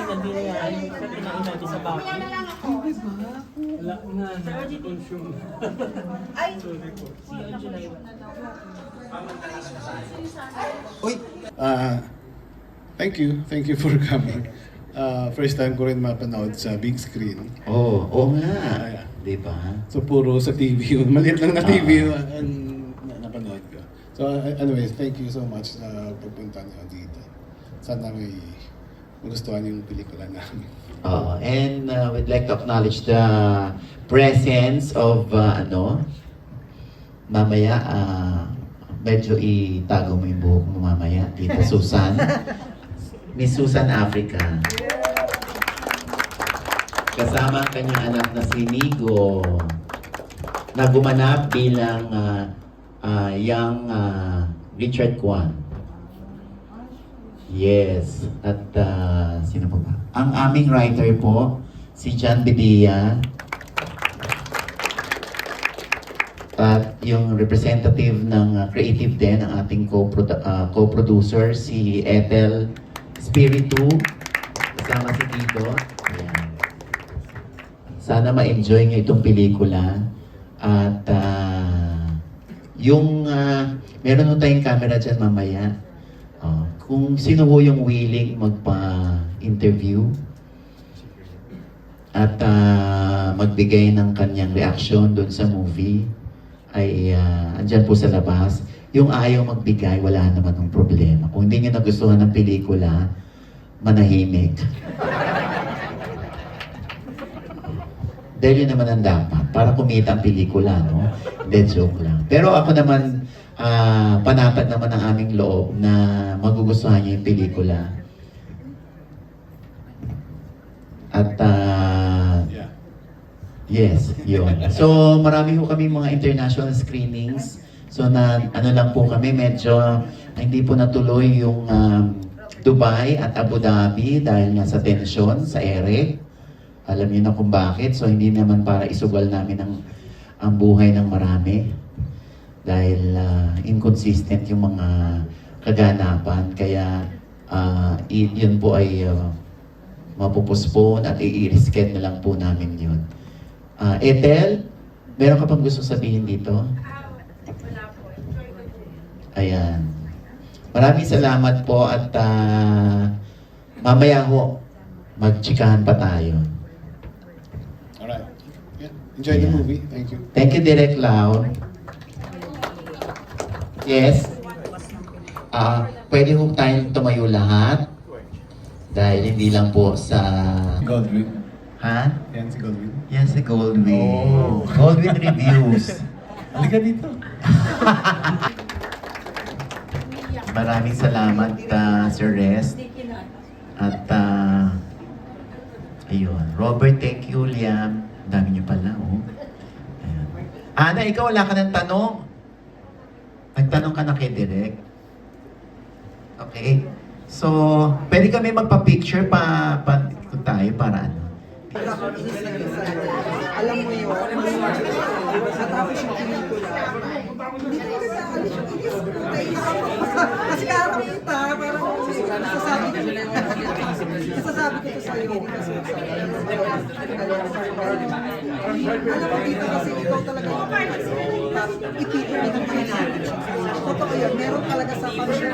na din nga ay kinain natin sa baki. Wala na, na-consume. Ay! Sorry po. Si Angela yun. Uy! Thank you for coming. First time ko rin mapanood sa big screen. Oo nga. Yeah. Di ba? So puro sa TV yun. Maliit lang na TV yun ang napanood ko. So anyways, thank you so much sa pagpunta niyo dito. Sana may magustuhan yung pelikula namin. And we'd like to acknowledge the presence of, mamaya, medyo itago mo yung buhok mo mamaya, Tita Susan. Miss Susan Africa. Kasama ang kanyang anak na si Nigo, na gumanap bilang young Richard Kwan. Yes. At sino po ba? Ang aming writer po, si John Bedia. At yung representative ng creative din, ang ating co-producer, si Ethel Spiritu. Kasama si Tito. Ayan. Sana ma-enjoy nyo itong pelikula. At meron na tayong camera dyan mamaya. Kung sino ho yung willing magpa-interview at magbigay ng kanyang reaction doon sa movie, ay andyan po sa labas. Yung ayaw magbigay, wala naman ng problema. Kung hindi nyo nagustuhan ng pelikula, manahimik. Dahil yun naman ang dapat, para kumita ang pelikula, no? Hindi, joke lang. Pero ako naman, panatag naman ang aming loob na magugustuhan niyo yung pelikula. At, yes, yun. So, marami po kami mga international screenings. So, ano lang po kami, medyo hindi po natuloy yung Dubai at Abu Dhabi dahil nga sa tension, sa ere. Alam niyo na kung bakit. So, hindi naman para isugal namin ang buhay ng marami. Dahil inconsistent yung mga kaganapan. Kaya yun po ay mapupospone at i-reschedule na lang po namin yun. Ethel, meron ka pang gusto sabihin dito? Wala po. Enjoy ko po. Ayan. Maraming salamat po at mamaya ho, magtsikahan pa tayo. Alright. Yeah. Enjoy the movie. Thank you. Thank you, Direk Lau. Yes. Pwede ho tayong tumayo lahat. Dahil hindi lang po sa... Goldwyn. Ha? Yan si Goldwyn. Yan si Goldwyn. Oh. Goldwyn Reviews. Halika dito. Maraming salamat, Sir Rest. At, ayun. Robert, thank you, Liam. Ang dami niyo pala, oh. Ayan. Ana, ikaw wala ka ng tanong? Nagtanong ka na kay Direk? Okay. So, pwede kami magpa-picture pa tayo para ano? Alam mo yun, matapos yung pelikula, hindi tayo nag-aalis yung kasi kakakita, parang nasasabi ko to sa iyo, kasi alam mo dito kasi ikaw talaga ipipilitin natin. Totoo yun, meron talaga sa pamilya